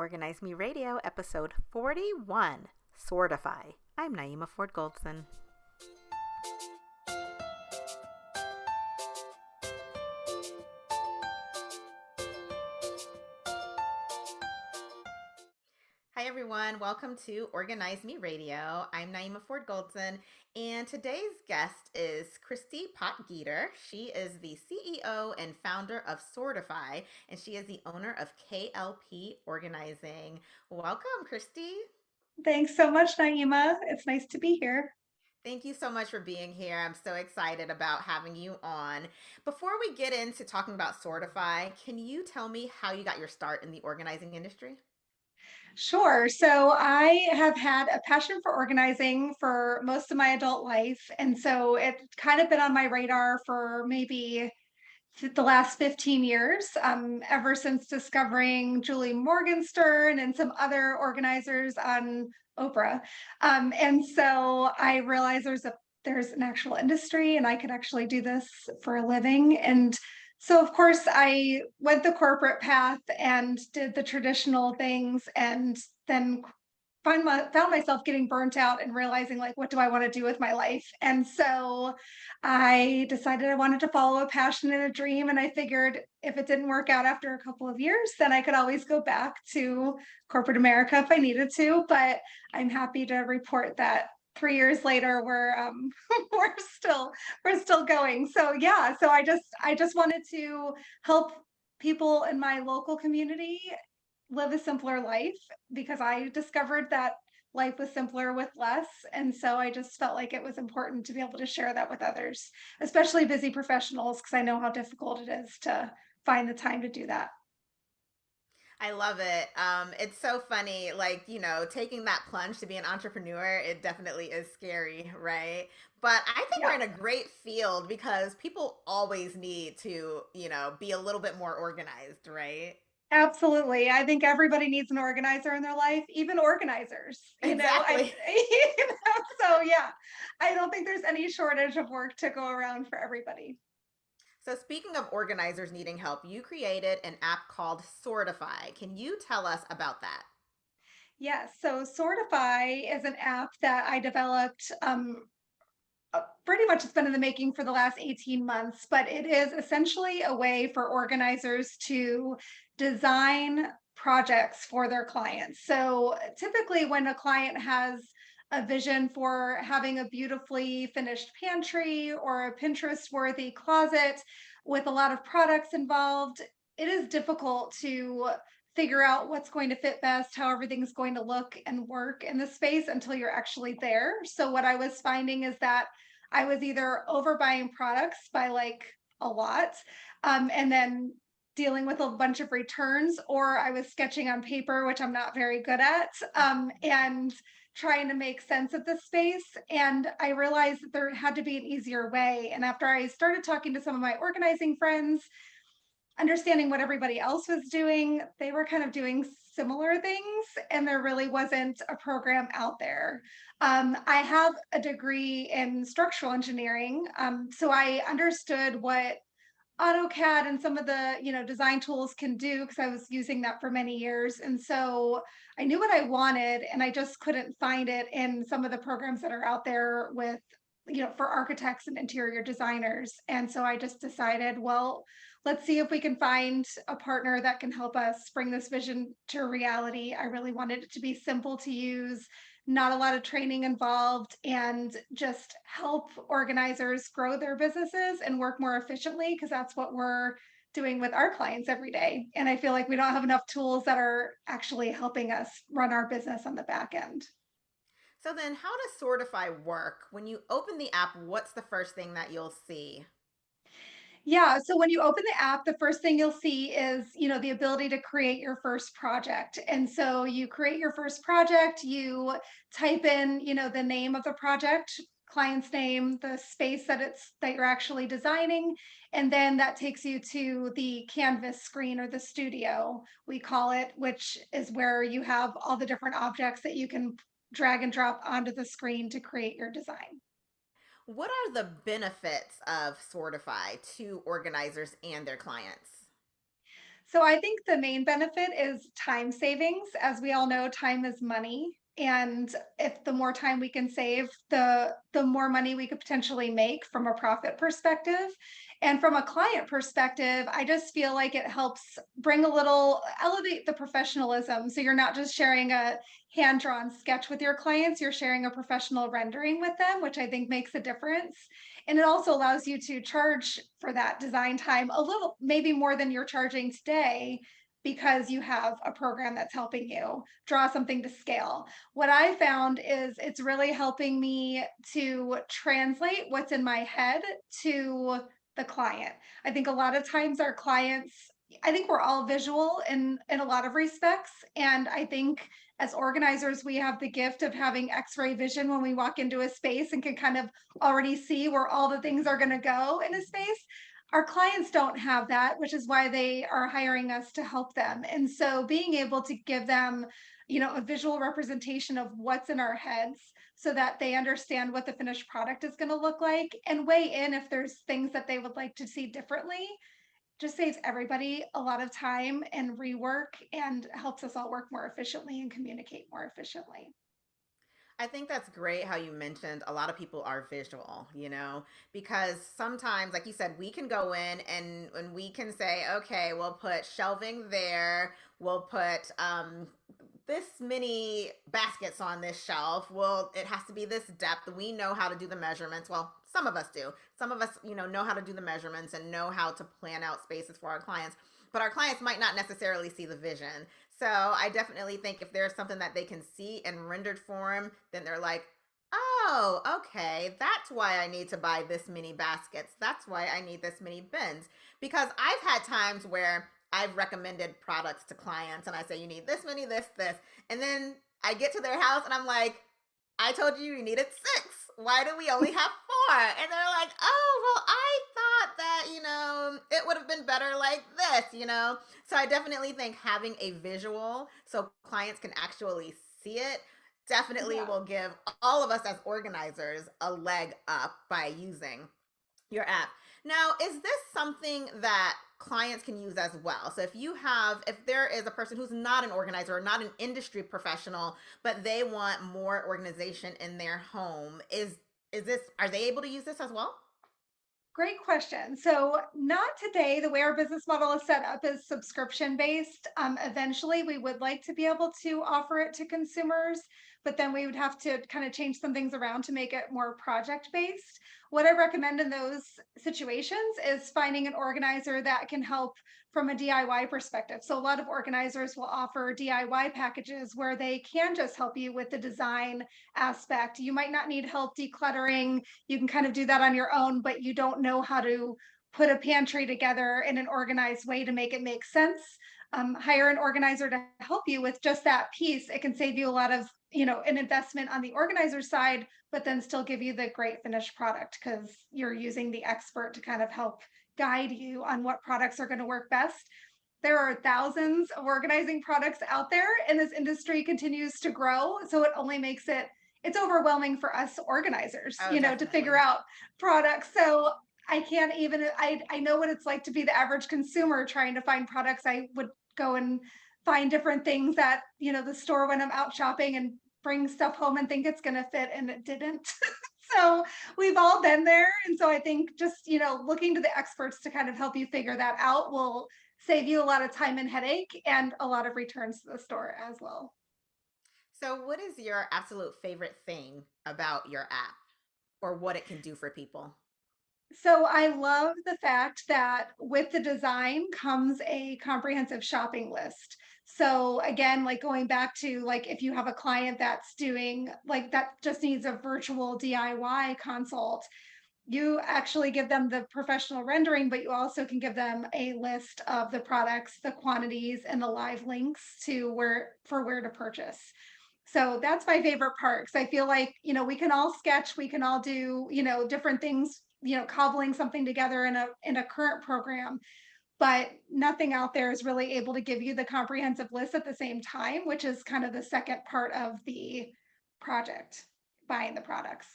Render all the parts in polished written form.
Organize Me Radio, episode 41, Sortifi. I'm Naeemah Ford-Goldson. Hi, everyone. Welcome to Organize Me Radio. I'm Naeemah Ford-Goldson, and today's guest is Kristy Potgieter. She is the CEO and founder of Sortifi, and she is the owner of KLP Organizing. Welcome, Kristy. Thanks so much, Naeemah. It's nice to be here. Thank you so much for being here. I'm so excited about having you on. Before we get into talking about Sortifi, can you tell me how you got your start in the organizing industry? Sure. So I have had a passion for organizing for most of my adult life. And so it's kind of been on my radar for maybe the last 15 years, ever since discovering Julie Morgenstern and some other organizers on Oprah. And so I realized there's an actual industry and I could actually do this for a living. And so of course I went the corporate path and did the traditional things and then found myself getting burnt out and realizing like what do I want to do with my life. And so I decided I wanted to follow a passion and a dream, and I figured if it didn't work out after a couple of years, then I could always go back to corporate America if I needed to. But I'm happy to report that 3 years later we're still going. So yeah, so I just wanted to help people in my local community live a simpler life because I discovered that life was simpler with less. And so I just felt like it was important to be able to share that with others, especially busy professionals, because I know how difficult it is to find the time to do that. I love it. It's so funny, like, taking that plunge to be an entrepreneur, it definitely is scary, right? But I think we're Yeah, in a great field because people always need to, be a little bit more organized, right? absolutely. I think everybody needs an organizer in their life, even organizers, Exactly. so yeah, I don't think there's any shortage of work to go around for everybody. So, speaking of organizers needing help, you created an app called Sortify. Can you tell us about that? Yes, so Sortify is an app that I developed pretty much it's been in the making for the last 18 months, but it is essentially a way for organizers to design projects for their clients. So typically, when a client has a vision for having a beautifully finished pantry or a Pinterest worthy closet with a lot of products involved, it is difficult to figure out what's going to fit best, how everything's going to look and work in the space until you're actually there. So, what I was finding is that I was either overbuying products by like a lot, and then dealing with a bunch of returns, or I was sketching on paper, which I'm not very good at, and trying to make sense of the space. And I realized that there had to be an easier way. And after I started talking to some of my organizing friends, understanding what everybody else was doing, they were kind of doing similar things, and there really wasn't a program out there. I have a degree in structural engineering, so I understood what AutoCAD and some of the design tools can do because I was using that for many years, and so I knew what I wanted, and I just couldn't find it in some of the programs that are out there with for architects and interior designers. And so I just decided, well, let's see if we can find a partner that can help us bring this vision to reality. I really wanted it to be simple to use, not a lot of training involved, and just help organizers grow their businesses and work more efficiently because that's what we're doing with our clients every day. And I feel like we don't have enough tools that are actually helping us run our business on the back end. So, then how does Sortify work? When you open the app, what's the first thing that you'll see? Yeah, so when you open the app, the first thing you'll see is, the ability to create your first project. And so you create your first project, you type in, the name of the project, client's name, the space that you're actually designing, and then that takes you to the canvas screen or the studio, we call it, which is where you have all the different objects that you can drag and drop onto the screen to create your design. What are the benefits of Sortify to organizers and their clients? So I think the main benefit is time savings. As we all know, time is money. And if the more time we can save, the more money we could potentially make from a profit perspective. And from a client perspective, I just feel like it helps bring a little elevate the professionalism. So you're not just sharing a hand-drawn sketch with your clients, you're sharing a professional rendering with them, which I think makes a difference. And it also allows you to charge for that design time a little, maybe more than you're charging today, because you have a program that's helping you draw something to scale. What I found is it's really helping me to translate what's in my head to the client. I think a lot of times our clients, I think we're all visual in a lot of respects, and I think as organizers we have the gift of having x-ray vision when we walk into a space and can kind of already see where all the things are going to go in a space. Our clients don't have that, which is why they are hiring us to help them. And so being able to give them, a visual representation of what's in our heads so that they understand what the finished product is going to look like and weigh in if there's things that they would like to see differently, just saves everybody a lot of time and rework and helps us all work more efficiently and communicate more efficiently. I think that's great how you mentioned a lot of people are visual, because sometimes, like you said, we can go in and we can say, okay, we'll put shelving there, we'll put this many baskets on this shelf. Well, it has to be this depth. We know how to do the measurements. Well, some of us do. Some of us, know how to do the measurements and know how to plan out spaces for our clients. But our clients might not necessarily see the vision. So I definitely think if there's something that they can see in rendered form, then they're like, oh, okay, that's why I need to buy this many baskets. That's why I need this many bins. Because I've had times where I've recommended products to clients and I say, you need this many, this. And then I get to their house and I'm like, I told you you needed six. Why do we only have four? And they're like, oh, well, I thought that, it would have been better like this. So I definitely think having a visual so clients can actually see it definitely Yeah. will give all of us as organizers a leg up by using your app. Now, is this something that clients can use as well? So if there is a person who's not an organizer or not an industry professional, but they want more organization in their home, are they able to use this as well? Great question. So, not today. The way our business model is set up is subscription based. Eventually, we would like to be able to offer it to consumers, but then we would have to kind of change some things around to make it more project based. What I recommend in those situations is finding an organizer that can help from a DIY perspective. So, a lot of organizers will offer DIY packages where they can just help you with the design aspect. You might not need help decluttering, you can kind of do that on your own, but you don't know how to put a pantry together in an organized way to make it make sense. Hire an organizer to help you with just that piece. It can save you a lot of, an investment on the organizer side, but then still give you the great finished product because you're using the expert to kind of help guide you on what products are going to work best. There are thousands of organizing products out there, and this industry continues to grow. So it only makes it's overwhelming for us organizers, Oh, to figure definitely. out products. So I can't even I know what it's like to be the average consumer trying to find products. I would go and find different things at, the store when I'm out shopping and bring stuff home and think it's gonna fit and it didn't. So we've all been there. And so I think just, looking to the experts to kind of help you figure that out will save you a lot of time and headache and a lot of returns to the store as well. So, what is your absolute favorite thing about your app or what it can do for people? So I love the fact that with the design comes a comprehensive shopping list. So again, like going back to like if you have a client that's doing like that just needs a virtual DIY consult, you actually give them the professional rendering, but you also can give them a list of the products, the quantities, and the live links to where to purchase. So that's my favorite part because I feel like, we can all sketch, we can all do, different things, cobbling something together in a current program, but nothing out there is really able to give you the comprehensive list at the same time, which is kind of the second part of the project, buying the products.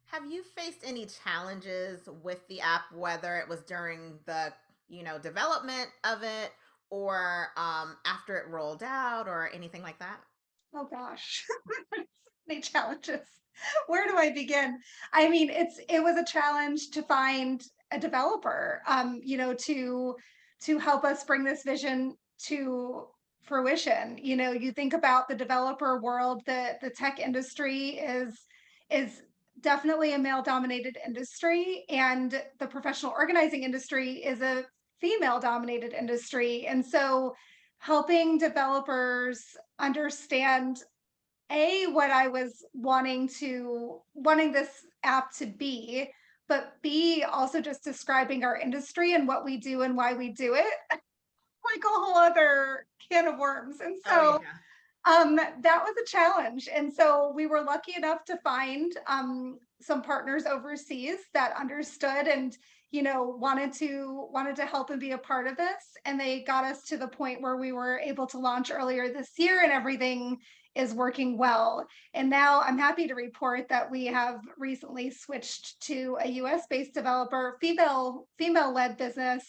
Have you faced any challenges with the app, whether it was during the development of it, or after it rolled out, or anything like that? Oh gosh, many challenges. Where do I begin? I mean, it was a challenge to find a developer, to help us bring this vision to fruition. You think about the developer world, the tech industry is definitely a male dominated industry, and the professional organizing industry is a female dominated industry. And so helping developers understand what I was wanting this app to be, but B, also just describing our industry and what we do and why we do it, like a whole other can of worms. And Oh so yeah. that was a challenge. And so we were lucky enough to find some partners overseas that understood and wanted to help and be a part of this. And they got us to the point where we were able to launch earlier this year, and everything is working well. And now I'm happy to report that we have recently switched to a US based developer, female led business,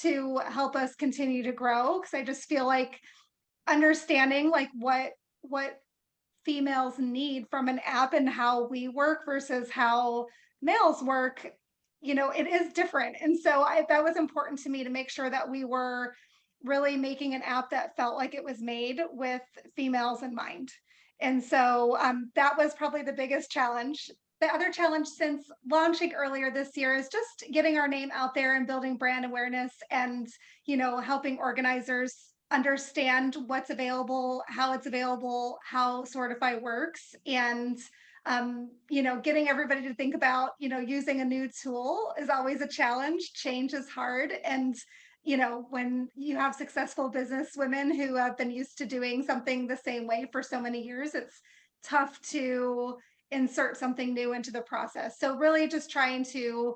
to help us continue to grow, because I just feel like understanding like what females need from an app and how we work versus how males work, it is different. And so that was important to me to make sure that we were really making an app that felt like it was made with females in mind. And so that was probably the biggest challenge. The other challenge since launching earlier this year is just getting our name out there and building brand awareness, and helping organizers understand what's available, how it's available, how Sortify works, and getting everybody to think about, using a new tool is always a challenge. Change is hard, and when you have successful business women who have been used to doing something the same way for so many years, it's tough to insert something new into the process. So really just trying to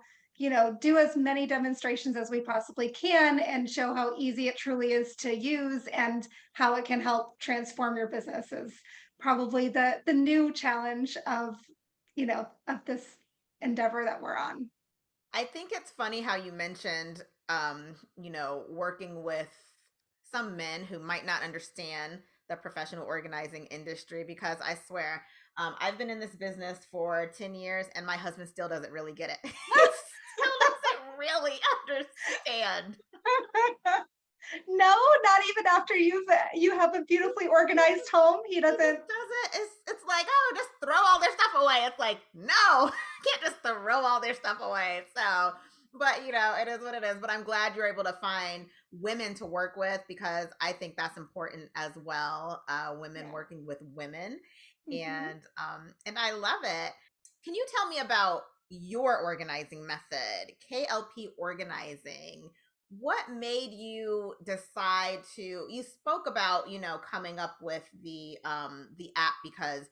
do as many demonstrations as we possibly can and show how easy it truly is to use and how it can help transform your business is probably the new challenge of this endeavor that we're on. I think it's funny how you mentioned, working with some men who might not understand the professional organizing industry, because I swear, I've been in this business for 10 years and my husband still doesn't really get it. He still doesn't really understand. No, not even after you have a beautifully organized home. He He just doesn't. doesn't. It's like, oh, just throw all their stuff away. It's like, no, can't just throw all their stuff away. So, but it is what it is. But I'm glad you're able to find women to work with, because I think that's important as well. Women Yeah. working with women, Mhm. and I love it. Can you tell me about your organizing method, KLP organizing? What made you decide to, you spoke about, coming up with the app because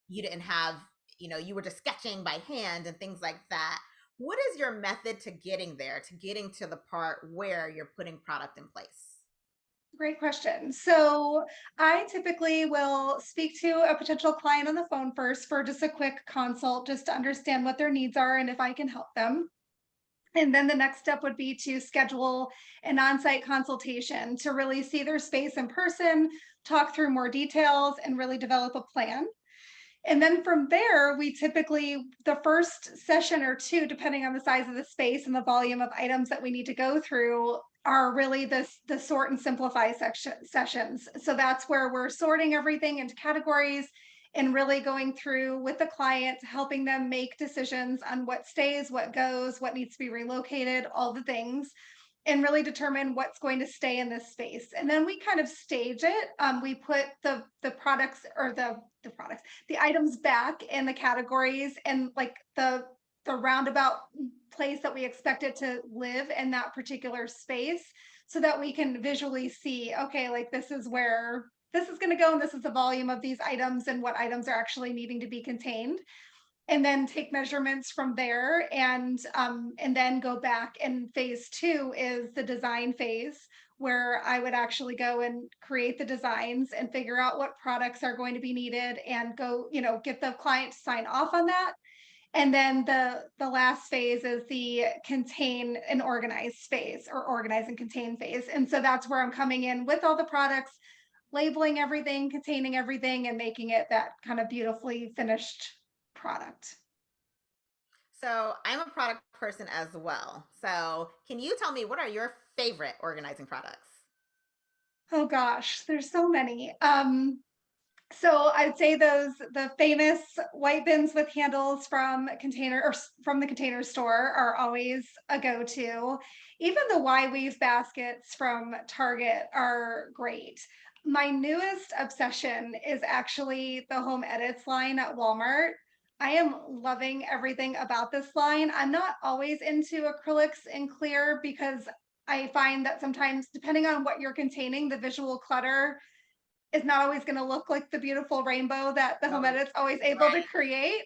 you didn't have, you were just sketching by hand and things like that. What is your method to getting there, to getting to the part where you're putting product in place? Great question. So I typically will speak to a potential client on the phone first for just a quick consult, just to understand what their needs are and if I can help them. And then the next step would be to schedule an on site consultation to really see their space in person, talk through more details, and really develop a plan. And then from there, we typically, the first session or two, depending on the size of the space and the volume of items that we need to go through, are really the sort and simplify sessions. So that's where we're sorting everything into categories and really going through with the client, helping them make decisions on what stays, what goes, what needs to be relocated, all the things, and really determine what's going to stay in this space. And then we kind of stage it. We put the products, or the items back in the categories, and like the roundabout place that we expect it to live in that particular space, so that we can visually see, okay, like this is where this is going to go, and this is the volume of these items and what items are actually needing to be contained, and then take measurements from there, and then go back. And phase two is the design phase, where I would actually go and create the designs and figure out what products are going to be needed, and go, get the client to sign off on that, And then the last phase is the contain and organize phase, or organize and contain phase. And so that's where I'm coming in with all the products, labeling everything, containing everything, and making it that kind of beautifully finished product. So I'm a product person as well. So can you tell me what are your favorite organizing products? Oh gosh, there's so many. So I'd say the famous white bins with handles from from the Container Store are always a go-to. Even the Y-weave baskets from Target are great. My newest obsession is actually the Home Edits line at Walmart. I am loving everything about this line. I'm not always into acrylics and clear because I find that sometimes, depending on what you're containing, the visual clutter is not always going to look like the beautiful rainbow that the home Oh, edit's always able to right. create.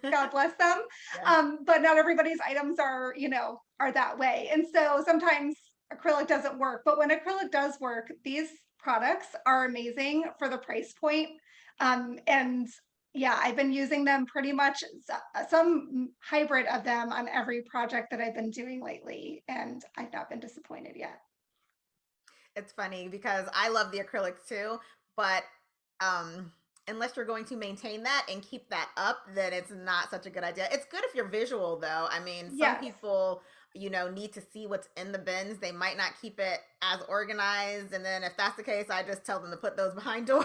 God bless them. Yes. But not everybody's items are, are that way. And so sometimes acrylic doesn't work. But when acrylic does work, these products are amazing for the price point. And yeah, I've been using them pretty much some hybrid of them on every project that I've been doing lately. And I've not been disappointed yet. It's funny because I love the acrylics too, but um unless you're going to maintain that and keep that up, then it's not such a good idea. It's good if you're visual though. I mean, some Yes. people, need to see what's in the bins. They might not keep it as organized, and then if that's the case, I just tell them to put those behind doors.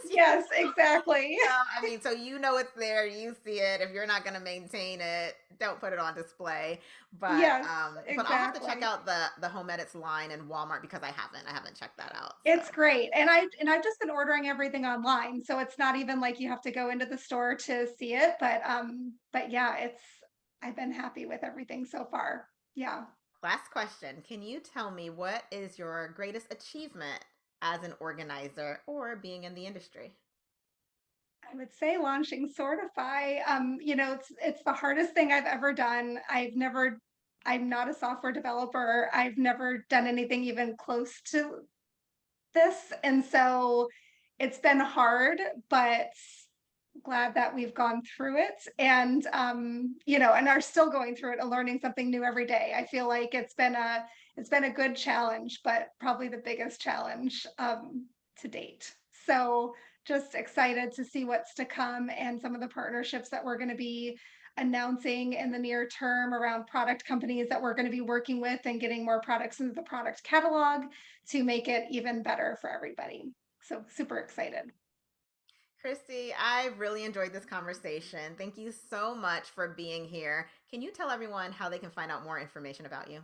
Yes, exactly. So, I mean, so it's there, you see it. If you're not going to maintain it, don't put it on display. But Yes, I'll have to check exactly. out the Home Edits line in Walmart because I haven't checked that out. So It's great. And I've just been ordering everything online. So it's not even like you have to go into the store to see it, but yeah, it's I've been happy with everything so far. Yeah. last question: can you tell me what is your greatest achievement as an organizer or being in the industry? I would say launching Sortify. It's the hardest thing I've ever done. I'm not a software developer. I've never done anything even close to this. And so it's been hard, but glad that we've gone through it and are still going through it and learning something new every day. I feel like it's been a good challenge, but probably the biggest challenge to date. So just excited to see what's to come and some of the partnerships that we're going to be announcing in the near term around product companies that we're going to be working with and getting more products into the product catalog to make it even better for everybody. So super excited. Kristy, I really enjoyed this conversation. Thank you so much for being here. Can you tell everyone how they can find out more information about you?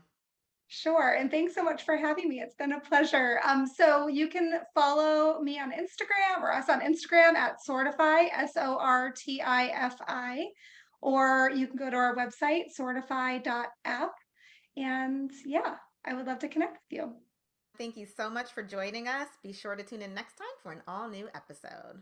Sure. And thanks so much for having me. It's been a pleasure. So you can follow me on Instagram or us on Instagram at Sortifi, Sortifi, or you can go to our website, sortify.app. And yeah, I would love to connect with you. Thank you so much for joining us. Be sure to tune in next time for an all new episode.